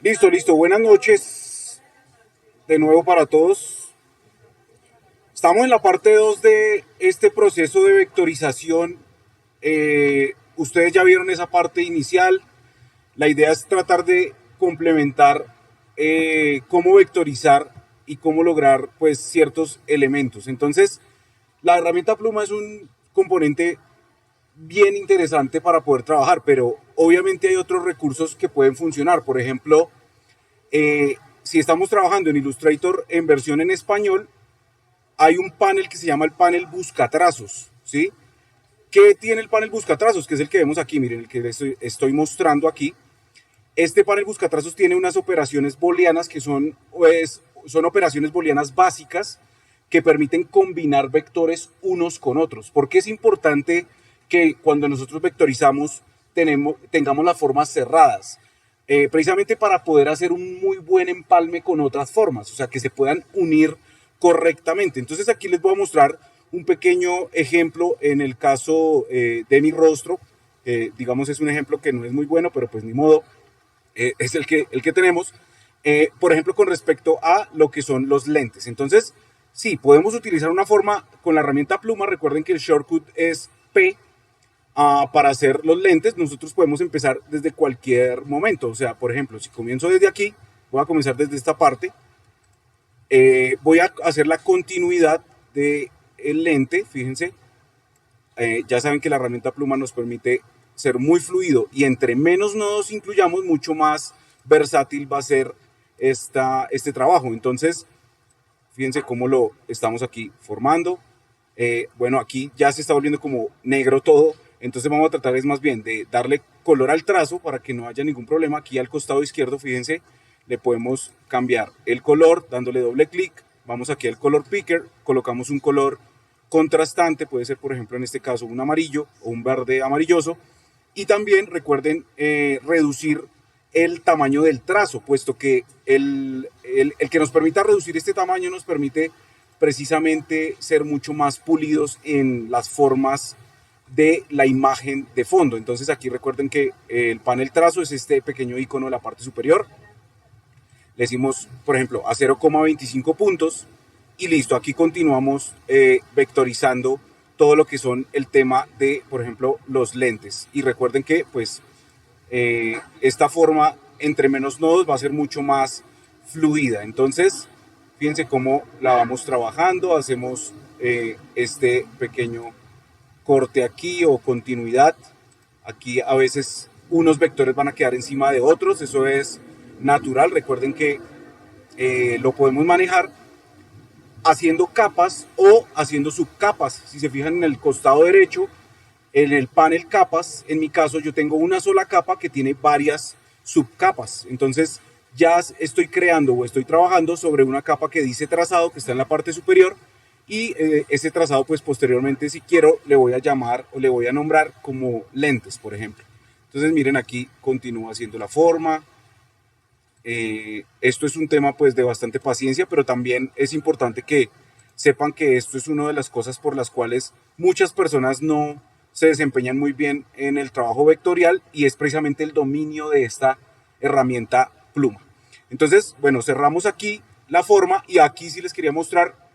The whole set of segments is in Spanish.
Listo, listo. Buenas noches de nuevo para todos. Estamos en la parte 2 de este proceso de vectorización. Ustedes ya vieron esa parte inicial. La idea es tratar de complementar cómo vectorizar y cómo lograr pues ciertos elementos. Entonces, la herramienta Pluma es un componente bien interesante para poder trabajar, pero obviamente hay otros recursos que pueden funcionar. Por ejemplo, si estamos trabajando en Illustrator en versión en español, hay un panel que se llama el panel buscatrazos, ¿sí? ¿Qué tiene el panel buscatrazos? Que es el que vemos aquí, miren, el que les estoy mostrando aquí. Este panel buscatrazos tiene unas operaciones booleanas que son, pues, son operaciones booleanas básicas que permiten combinar vectores unos con otros. ¿Por qué es importante que cuando nosotros vectorizamos tengamos las formas cerradas? Precisamente para poder hacer un muy buen empalme con otras formas, o sea, que se puedan unir correctamente. Entonces aquí les voy a mostrar un pequeño ejemplo en el caso de mi rostro. Digamos es un ejemplo que no es muy bueno, pero pues ni modo, es el que tenemos. Por ejemplo, con respecto a lo que son los lentes. Entonces, sí, podemos utilizar una forma con la herramienta Pluma. Recuerden que el shortcut es P. Para hacer los lentes, nosotros podemos empezar desde cualquier momento. O sea, por ejemplo, si comienzo desde aquí, voy a comenzar desde esta parte. Voy a hacer la continuidad del lente. Fíjense, ya saben que la herramienta Pluma nos permite ser muy fluido y entre menos nodos incluyamos, mucho más versátil va a ser este trabajo. Entonces, fíjense cómo lo estamos aquí formando. Bueno, aquí ya se está volviendo como negro todo, entonces vamos a tratar es más bien de darle color al trazo para que no haya ningún problema. Aquí al costado izquierdo, fíjense, le podemos cambiar el color dándole doble clic. Vamos aquí al color picker, colocamos un color contrastante, puede ser por ejemplo en este caso un amarillo o un verde amarilloso. Y también recuerden reducir el tamaño del trazo, puesto que el que nos permita reducir este tamaño nos permite precisamente ser mucho más pulidos en las formas de la imagen de fondo. Entonces aquí recuerden que el panel trazo es este pequeño icono de la parte superior. Le decimos, por ejemplo, a 0,25 puntos y listo. Aquí continuamos vectorizando todo lo que son el tema de, por ejemplo, los lentes. Y recuerden que, pues, esta forma, entre menos nodos, va a ser mucho más fluida. Entonces, fíjense cómo la vamos trabajando. Hacemos este pequeño corte aquí o continuidad. Aquí a veces unos vectores van a quedar encima de otros. Eso es natural. Recuerden que lo podemos manejar haciendo capas o haciendo subcapas. Si se fijan en el costado derecho, en el panel capas, en mi caso yo tengo una sola capa que tiene varias subcapas. Entonces ya estoy creando o estoy trabajando sobre una capa que dice trazado, que está en la parte superior, y ese trazado pues posteriormente si quiero le voy a llamar o le voy a nombrar como lentes, por ejemplo. Entonces miren, aquí continúo haciendo la forma. Esto es un tema pues de bastante paciencia, pero también es importante que sepan que esto es una de las cosas por las cuales muchas personas no se desempeñan muy bien en el trabajo vectorial, y es precisamente el dominio de esta herramienta Pluma. Entonces, bueno, cerramos aquí la forma y aquí sí les quería mostrar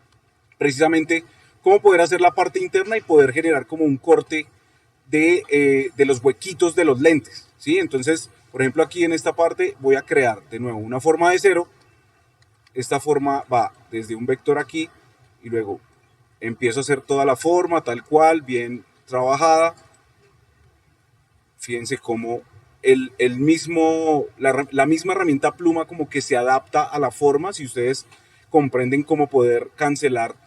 precisamente cómo poder hacer la parte interna y poder generar como un corte de los huequitos de los lentes, ¿sí? Entonces, por ejemplo, aquí en esta parte voy a crear de nuevo una forma de cero. Esta forma va desde un vector aquí y luego empiezo a hacer toda la forma tal cual, bien trabajada. Fíjense cómo la misma herramienta Pluma como que se adapta a la forma. Si ustedes comprenden cómo poder cancelar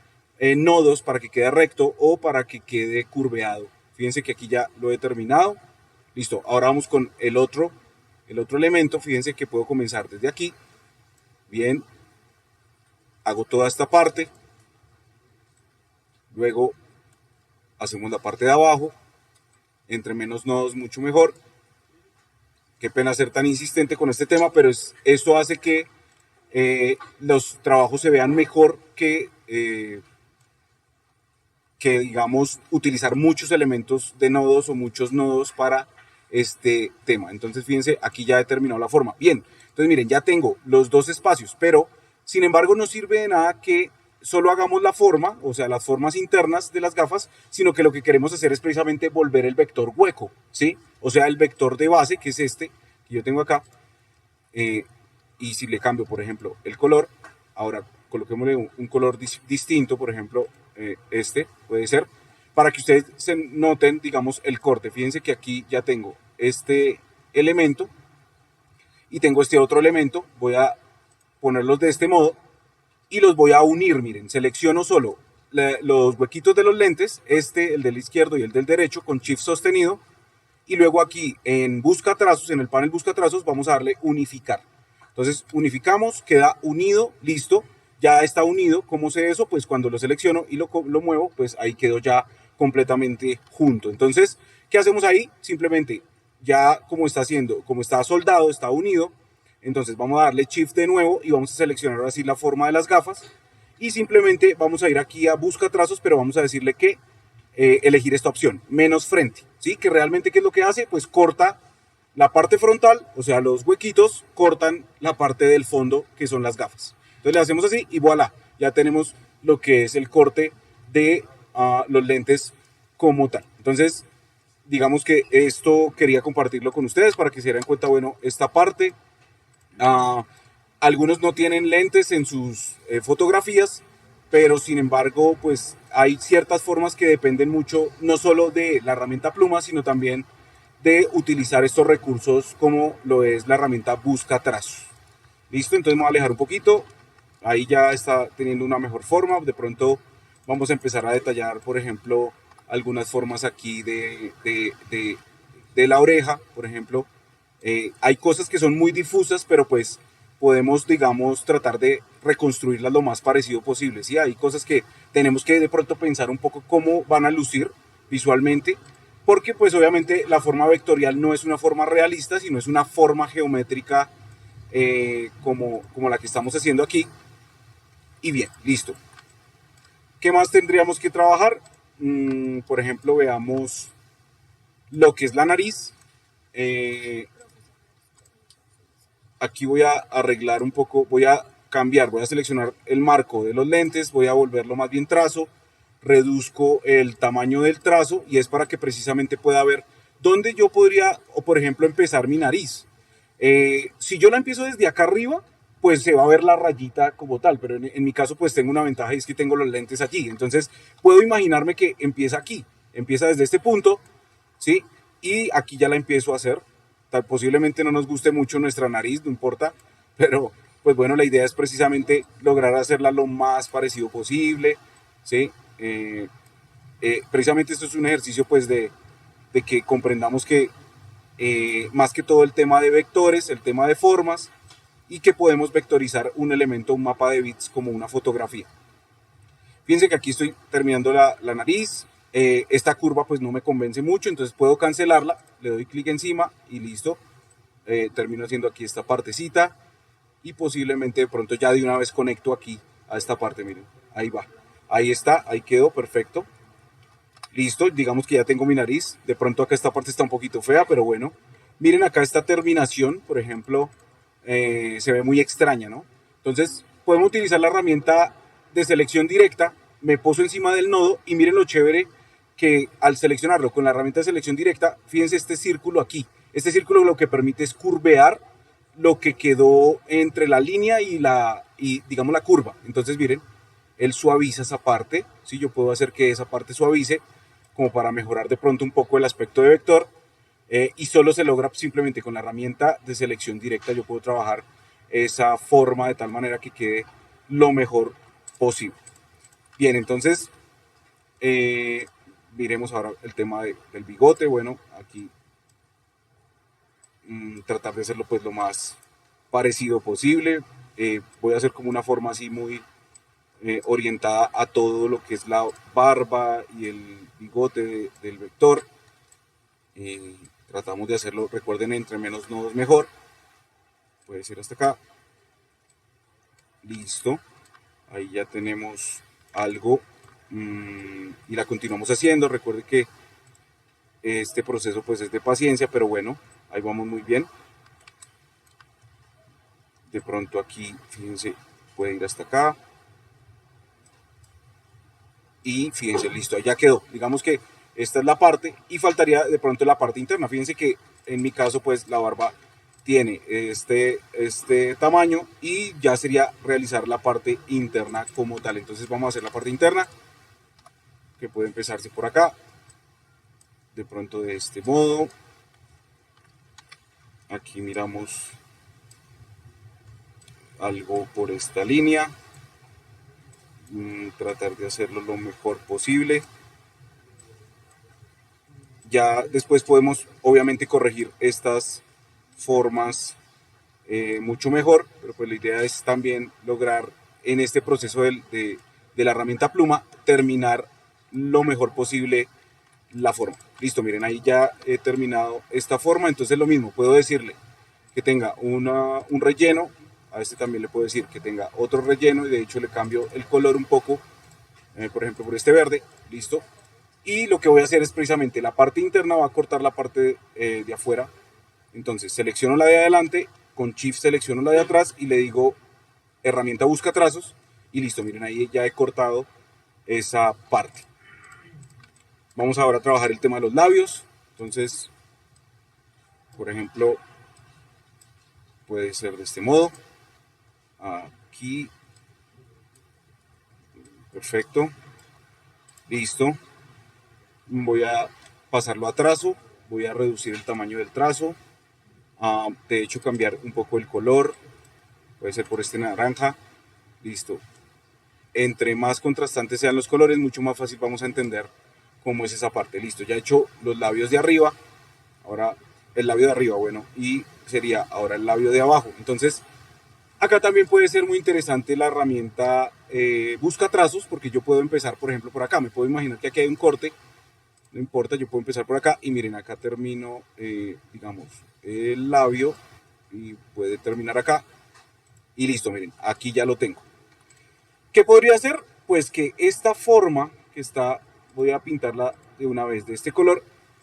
nodos para que quede recto o para que quede curveado. Fíjense que aquí ya lo he terminado. Listo, ahora vamos con el otro elemento. Fíjense que puedo comenzar desde aquí. Bien, hago toda esta parte. Luego hacemos la parte de abajo. Entre menos nodos, mucho mejor. Qué pena ser tan insistente con este tema, pero esto hace que los trabajos se vean mejor que, digamos, utilizar muchos elementos de nodos o muchos nodos para este tema. Entonces fíjense, aquí ya he terminado la forma. Bien, entonces miren, ya tengo los dos espacios, pero sin embargo no sirve de nada que solo hagamos la forma, o sea, las formas internas de las gafas, sino que lo que queremos hacer es precisamente volver el vector hueco, ¿sí? O sea, el vector de base, que es este, que yo tengo acá, eh, y si le cambio, por ejemplo, el color, ahora coloquémosle un color distinto, por ejemplo, este puede ser, para que ustedes se noten, digamos, el corte. Fíjense que aquí ya tengo este elemento y tengo este otro elemento, voy a ponerlos de este modo y los voy a unir, miren, selecciono solo los huequitos de los lentes, este, el del izquierdo y el del derecho, con Shift sostenido, y luego aquí en busca trazos, en el panel busca trazos, vamos a darle unificar. Entonces unificamos, queda unido, listo, ya está unido. ¿Cómo sé eso? Pues cuando lo selecciono y lo muevo, pues ahí quedó ya completamente junto. Entonces, ¿qué hacemos ahí? Simplemente ya como está haciendo, como está soldado, está unido, entonces vamos a darle Shift de nuevo y vamos a seleccionar así la forma de las gafas y simplemente vamos a ir aquí a busca trazos, pero vamos a decirle que elegir esta opción, menos frente, ¿sí? Que realmente, ¿qué es lo que hace? Pues corta la parte frontal, o sea, los huequitos cortan la parte del fondo, que son las gafas. Entonces le hacemos así y voilà, ya tenemos lo que es el corte de los lentes como tal. Entonces, digamos que esto quería compartirlo con ustedes para que se dieran cuenta, bueno, esta parte. Uh, Algunos no tienen lentes en sus fotografías, pero sin embargo, pues hay ciertas formas que dependen mucho, no solo de la herramienta pluma, sino también de utilizar estos recursos como lo es la herramienta busca trazos. Listo, entonces me voy a alejar un poquito, ahí ya está teniendo una mejor forma, de pronto vamos a empezar a detallar, por ejemplo, algunas formas aquí de la oreja, por ejemplo. Hay cosas que son muy difusas, pero pues podemos, digamos, tratar de reconstruirlas lo más parecido posible. ¿Sí? Hay cosas que tenemos que de pronto pensar un poco cómo van a lucir visualmente, porque pues obviamente la forma vectorial no es una forma realista, sino es una forma geométrica como la que estamos haciendo aquí. Y bien, listo. ¿Qué más tendríamos que trabajar? Por ejemplo, veamos lo que es la nariz. Aquí voy a arreglar un poco, voy a cambiar, voy a seleccionar el marco de los lentes, voy a volverlo más bien trazo, reduzco el tamaño del trazo y es para que precisamente pueda ver dónde yo podría, o por ejemplo, empezar mi nariz. Si yo la empiezo desde acá arriba, pues se va a ver la rayita como tal, pero en mi caso pues tengo una ventaja y es que tengo los lentes allí, entonces puedo imaginarme que empieza aquí, empieza desde este punto, ¿sí? Y aquí ya la empiezo a hacer. Posiblemente no nos guste mucho nuestra nariz, no importa, pero pues bueno, la idea es precisamente lograr hacerla lo más parecido posible, ¿sí? Precisamente esto es un ejercicio pues de que comprendamos que más que todo el tema de vectores, el tema de formas, y que podemos vectorizar un elemento, un mapa de bits como una fotografía. Fíjense que aquí estoy terminando la nariz. Esta curva pues no me convence mucho, entonces puedo cancelarla. Le doy clic encima y listo. Termino haciendo aquí esta partecita. Y posiblemente de pronto ya de una vez conecto aquí a esta parte, miren. Ahí va. Ahí está, ahí quedó, perfecto. Listo, digamos que ya tengo mi nariz. De pronto acá esta parte está un poquito fea, pero bueno. Miren acá esta terminación, por ejemplo, se ve muy extraña, ¿no? Entonces, podemos utilizar la herramienta de selección directa. Me poso encima del nodo y miren lo chévere que al seleccionarlo con la herramienta de selección directa, fíjense este círculo aquí. Este círculo lo que permite es curvear lo que quedó entre la línea y digamos la curva. Entonces, miren, él suaviza esa parte. ¿Sí? Yo puedo hacer que esa parte suavice como para mejorar de pronto un poco el aspecto de vector. Y solo se logra simplemente con la herramienta de selección directa. Yo puedo trabajar esa forma de tal manera que quede lo mejor posible. Bien, entonces miremos ahora el tema del bigote. Bueno, aquí tratar de hacerlo pues lo más parecido posible. Voy a hacer como una forma así muy orientada a todo lo que es la barba y el bigote del vector. Tratamos de hacerlo, recuerden, entre menos nodos mejor. Puede ser hasta acá. Listo. Ahí ya tenemos algo. Y la continuamos haciendo. Recuerde que Este proceso pues es de paciencia, pero bueno, ahí vamos muy bien. De pronto aquí, fíjense, puede ir hasta acá. Y fíjense, listo, ya quedó. Digamos que esta es la parte y faltaría de pronto la parte interna. Fíjense que en mi caso pues la barba tiene este tamaño y ya sería realizar la parte interna como tal. Entonces vamos a hacer la parte interna, que puede empezarse por acá, de pronto de este modo. Aquí miramos algo por esta línea, tratar de hacerlo lo mejor posible. Ya después podemos obviamente corregir estas formas mucho mejor, pero pues la idea es también lograr en este proceso de la herramienta pluma terminar lo mejor posible la forma. Listo, miren, ahí ya he terminado esta forma, entonces lo mismo, puedo decirle que tenga un relleno, a este también le puedo decir que tenga otro relleno y de hecho le cambio el color un poco, por ejemplo por este verde, listo. Y lo que voy a hacer es precisamente la parte interna va a cortar la parte de afuera. Entonces selecciono la de adelante, con Shift selecciono la de atrás y le digo herramienta busca trazos y listo, miren ahí ya he cortado esa parte. Vamos ahora a trabajar el tema de los labios. Entonces, por ejemplo, puede ser de este modo. Aquí. Perfecto. Listo. Voy a pasarlo a trazo. Voy a reducir el tamaño del trazo. De hecho, cambiar un poco el color. Puede ser por este naranja. Listo. Entre más contrastantes sean los colores, mucho más fácil vamos a entender cómo es esa parte. Listo. Ya he hecho los labios de arriba. Ahora el labio de arriba, bueno. Y sería ahora el labio de abajo. Entonces, acá también puede ser muy interesante la herramienta busca trazos, porque yo puedo empezar, por ejemplo, por acá. Me puedo imaginar que aquí hay un corte, no importa, yo puedo empezar por acá y miren, acá termino, digamos, el labio y puede terminar acá y listo, miren, aquí ya lo tengo. ¿Qué podría hacer? Pues que esta forma que está, voy a pintarla de una vez de este color,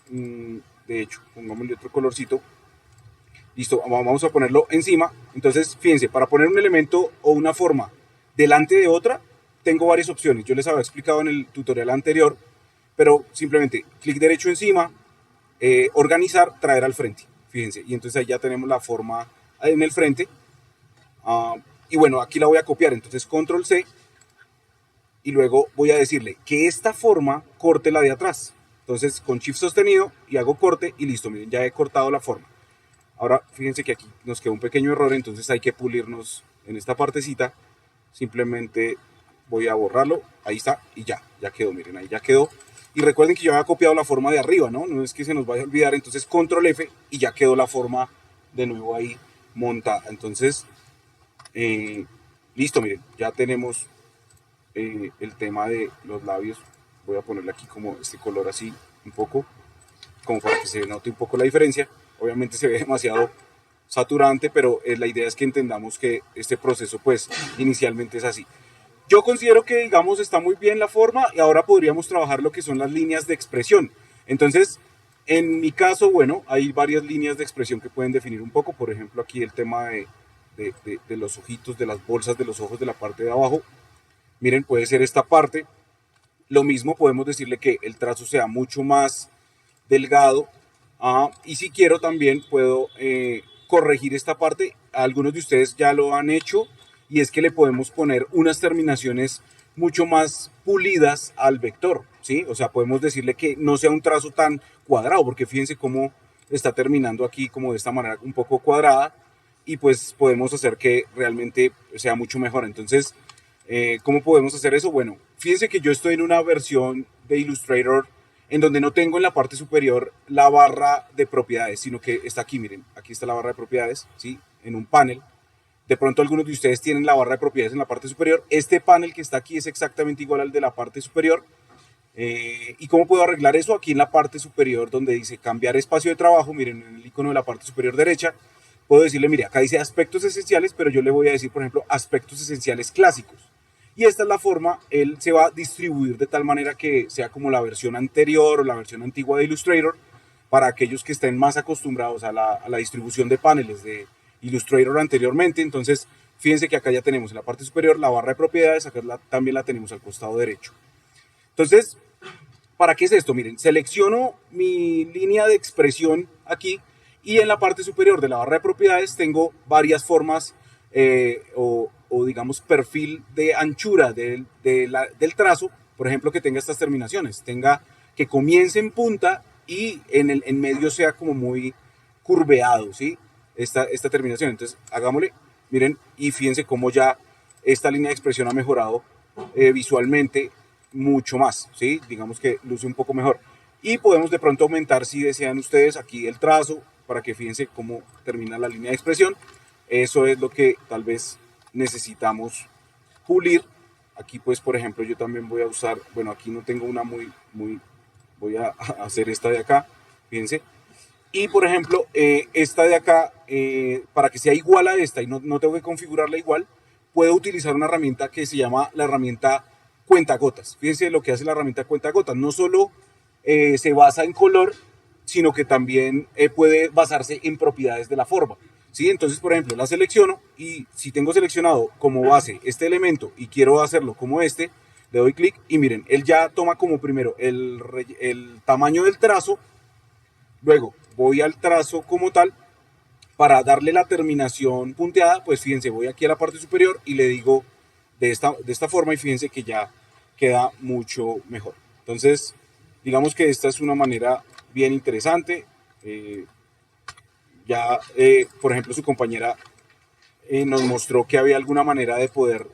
de hecho, pongámosle otro colorcito. Listo, vamos a ponerlo encima. Entonces, fíjense, para poner un elemento o una forma delante de otra, tengo varias opciones. Yo les había explicado en el tutorial anterior, pero simplemente clic derecho encima, organizar, traer al frente. Fíjense, y entonces ahí ya tenemos la forma en el frente. Y bueno, aquí la voy a copiar. Entonces, control C y luego voy a decirle que esta forma corte la de atrás. Entonces, con shift sostenido y hago corte y listo. Miren, ya he cortado la forma. Ahora, fíjense que aquí nos quedó un pequeño error, entonces hay que pulirnos en esta partecita. Simplemente voy a borrarlo, ahí está, y ya quedó, miren, ahí ya quedó. Y recuerden que yo había copiado la forma de arriba, ¿no? No es que se nos vaya a olvidar, entonces control F y ya quedó la forma de nuevo ahí montada. Entonces, listo, miren, ya tenemos el tema de los labios. Voy a ponerle aquí como este color así, un poco, como para que se note un poco la diferencia. Obviamente se ve demasiado saturante, pero la idea es que entendamos que este proceso pues inicialmente es así. Yo considero que digamos está muy bien la forma y ahora podríamos trabajar lo que son las líneas de expresión. Entonces, en mi caso, bueno, hay varias líneas de expresión que pueden definir un poco. Por ejemplo, aquí el tema de los ojitos, de las bolsas de los ojos de la parte de abajo. Miren, puede ser esta parte. Lo mismo podemos decirle que el trazo sea mucho más delgado. Y si quiero también puedo corregir esta parte. Algunos de ustedes ya lo han hecho y es que le podemos poner unas terminaciones mucho más pulidas al vector, ¿sí? O sea, podemos decirle que no sea un trazo tan cuadrado, porque fíjense cómo está terminando aquí como de esta manera un poco cuadrada y pues podemos hacer que realmente sea mucho mejor. Entonces, ¿cómo podemos hacer eso? Bueno, fíjense que yo estoy en una versión de Illustrator en donde no tengo en la parte superior la barra de propiedades, sino que está aquí, miren, aquí está la barra de propiedades, ¿sí? En un panel. De pronto algunos de ustedes tienen la barra de propiedades en la parte superior. Este panel que está aquí es exactamente igual al de la parte superior. ¿Y cómo puedo arreglar eso? Aquí en la parte superior donde dice cambiar espacio de trabajo, miren, en el icono de la parte superior derecha, puedo decirle, mire, acá dice aspectos esenciales, pero yo le voy a decir, por ejemplo, aspectos esenciales clásicos. Y esta es la forma, él se va a distribuir de tal manera que sea como la versión anterior o la versión antigua de Illustrator. para aquellos que estén más acostumbrados a la distribución de paneles de Illustrator anteriormente. Entonces, fíjense que acá ya tenemos en la parte superior la barra de propiedades, acá también la tenemos al costado derecho. Entonces, ¿para qué es esto? Miren, selecciono mi línea de expresión aquí y en la parte superior de la barra de propiedades tengo varias formas o digamos perfil de anchura del trazo, por ejemplo, que tenga estas terminaciones, tenga que comience en punta y en medio sea como muy curveado, ¿sí? Esta terminación. Entonces, hagámosle, miren, y fíjense cómo ya esta línea de expresión ha mejorado visualmente mucho más, ¿sí? Digamos que luce un poco mejor. Y podemos de pronto aumentar, si desean ustedes, aquí el trazo, para que fíjense cómo termina la línea de expresión. Eso es lo que tal vez necesitamos pulir. Aquí pues, por ejemplo, yo también voy a usar, bueno, aquí no tengo una voy a hacer esta de acá, fíjense. Y por ejemplo, esta de acá, para que sea igual a esta y no tengo que configurarla igual, puedo utilizar una herramienta que se llama la herramienta cuentagotas. Fíjense lo que hace la herramienta cuentagotas. No solo se basa en color, sino que también puede basarse en propiedades de la forma. ¿Sí? Entonces, por ejemplo, la selecciono y si tengo seleccionado como base este elemento y quiero hacerlo como este, le doy clic y miren, él ya toma como primero el tamaño del trazo. Luego voy al trazo como tal. Para darle la terminación punteada, pues fíjense, voy aquí a la parte superior y le digo de esta forma y fíjense que ya queda mucho mejor. Entonces, digamos que esta es una manera bien interesante. Por ejemplo, su compañera nos mostró que había alguna manera de poder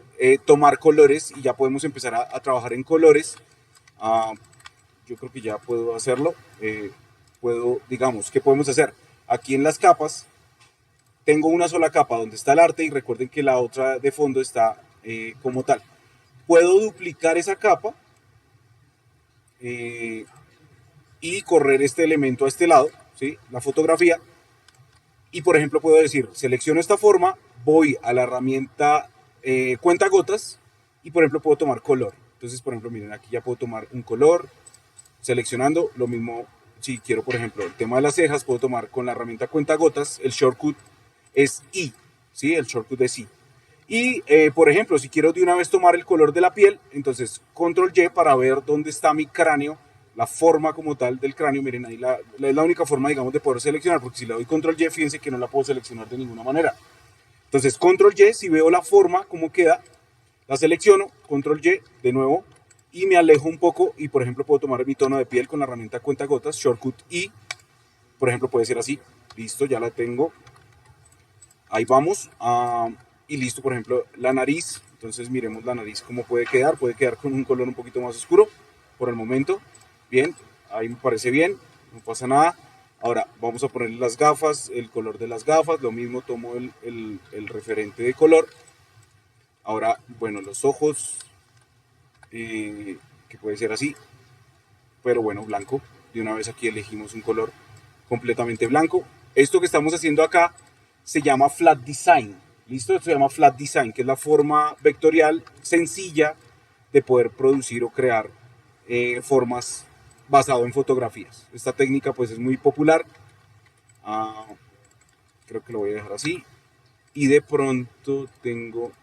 tomar colores y ya podemos empezar a trabajar en colores. Uh, yo creo que ya puedo hacerlo. Digamos, ¿qué podemos hacer? Aquí en las capas, tengo una sola capa donde está el arte y recuerden que la otra de fondo está como tal. Puedo duplicar esa capa y correr este elemento a este lado, ¿sí? La fotografía. Y por ejemplo puedo decir, selecciono esta forma, voy a la herramienta cuentagotas y por ejemplo puedo tomar color. Entonces por ejemplo miren, aquí ya puedo tomar un color, seleccionando lo mismo. Si quiero por ejemplo el tema de las cejas, puedo tomar con la herramienta cuentagotas, el shortcut es I, ¿sí? El shortcut es I. Y, por ejemplo, si quiero de una vez tomar el color de la piel, entonces control Y para ver dónde está mi cráneo, la forma como tal del cráneo. Miren, ahí es la única forma, digamos, de poder seleccionar, porque si le doy control Y, fíjense que no la puedo seleccionar de ninguna manera. Entonces, control Y, si veo la forma, cómo queda, la selecciono, control Y, de nuevo, y me alejo un poco, y por ejemplo, puedo tomar mi tono de piel con la herramienta cuentagotas, shortcut I, por ejemplo, puede ser así. Listo, ya la tengo. Ahí vamos. Y listo, por ejemplo, la nariz. Entonces miremos la nariz cómo puede quedar. Puede quedar con un color un poquito más oscuro por el momento. Bien, ahí me parece bien. No pasa nada. Ahora vamos a ponerle las gafas, el color de las gafas. Lo mismo, tomo el referente de color. Ahora, bueno, los ojos, que puede ser así. Pero bueno, blanco. De una vez aquí elegimos un color completamente blanco. Esto que estamos haciendo acá se llama flat design. ¿Listo? Esto se llama flat design, que es la forma vectorial sencilla de poder producir o crear formas basado en fotografías. Esta técnica pues es muy popular. Creo que lo voy a dejar así. Y de pronto tengo,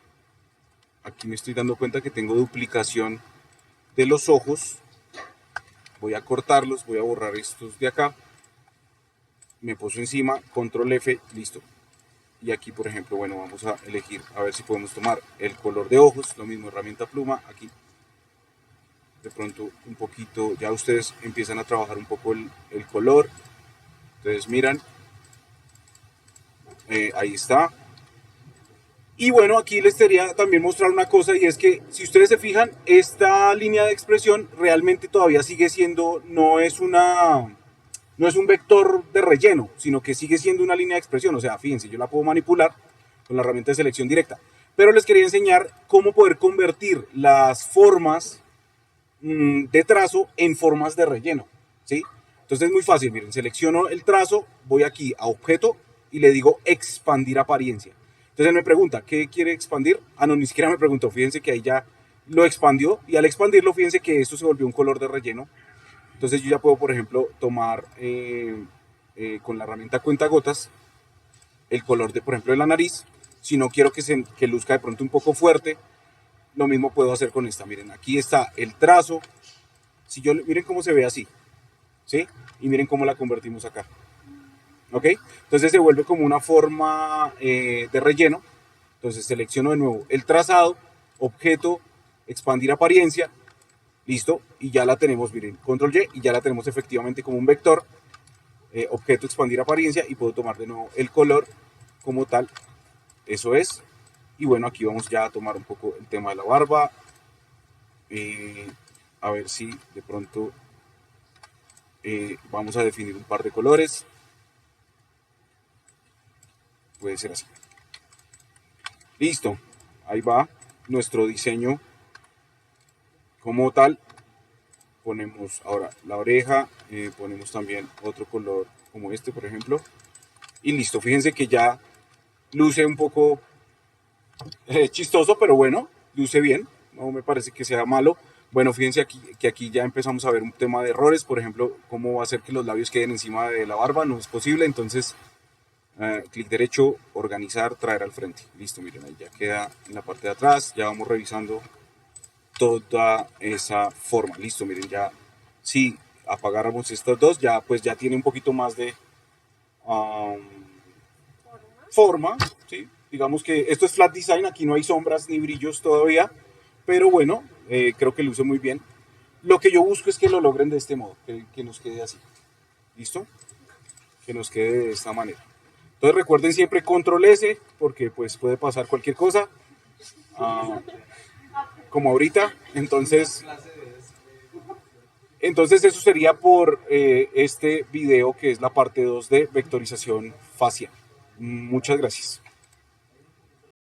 aquí me estoy dando cuenta que tengo duplicación de los ojos. Voy a cortarlos, voy a borrar estos de acá. Me puso encima, control F, listo. Y aquí, por ejemplo, bueno, vamos a elegir, a ver si podemos tomar el color de ojos, lo mismo, herramienta pluma, aquí. De pronto, un poquito, ya ustedes empiezan a trabajar un poco el color. Entonces, miran, ahí está. Y bueno, aquí les quería también mostrar una cosa, y es que, si ustedes se fijan, esta línea de expresión realmente todavía sigue siendo, no es un vector de relleno, sino que sigue siendo una línea de expresión. O sea, fíjense, yo la puedo manipular con la herramienta de selección directa. Pero les quería enseñar cómo poder convertir las formas de trazo en formas de relleno, ¿sí? Entonces es muy fácil, miren, selecciono el trazo, voy aquí a objeto y le digo expandir apariencia. Entonces él me pregunta, ¿qué quiere expandir? No, ni siquiera me preguntó, fíjense que ahí ya lo expandió, y al expandirlo, fíjense que esto se volvió un color de relleno Entonces yo ya puedo, por ejemplo, tomar con la herramienta cuentagotas el color de, por ejemplo, de la nariz. Si no quiero que luzca de pronto un poco fuerte, lo mismo puedo hacer con esta. Miren, aquí está el trazo. Si yo, miren cómo se ve así, ¿sí? Y miren cómo la convertimos acá. ¿Ok? Entonces se vuelve como una forma de relleno. Entonces selecciono de nuevo el trazado, objeto, expandir apariencia, listo, y ya la tenemos, miren, control Y, y ya la tenemos efectivamente como un vector, objeto, expandir apariencia, y puedo tomar de nuevo el color como tal, eso es. Y bueno, aquí vamos ya a tomar un poco el tema de la barba, eh, a ver si de pronto vamos a definir un par de colores, puede ser así. Listo, ahí va nuestro diseño como tal. Ponemos ahora la oreja, ponemos también otro color como este, por ejemplo, y listo. Fíjense que ya luce un poco chistoso, pero bueno, luce bien, no me parece que sea malo. Bueno, fíjense aquí, que aquí ya empezamos a ver un tema de errores, por ejemplo, cómo va a hacer que los labios queden encima de la barba, no es posible, entonces clic derecho, organizar, traer al frente. Listo, miren, ahí ya queda en la parte de atrás, ya vamos revisando toda esa forma. Listo, miren, ya si apagáramos estas dos, ya pues ya tiene un poquito más de um, forma, ¿sí? Digamos que esto es flat design, aquí no hay sombras ni brillos todavía, pero bueno, creo que luce muy bien. Lo que yo busco es que lo logren de este modo, que nos quede así. ¿Listo? Que nos quede de esta manera. Entonces recuerden siempre control S, porque pues puede pasar cualquier cosa, uh, como ahorita. Entonces eso sería por este video que es la parte 2 de vectorización facial. Muchas gracias.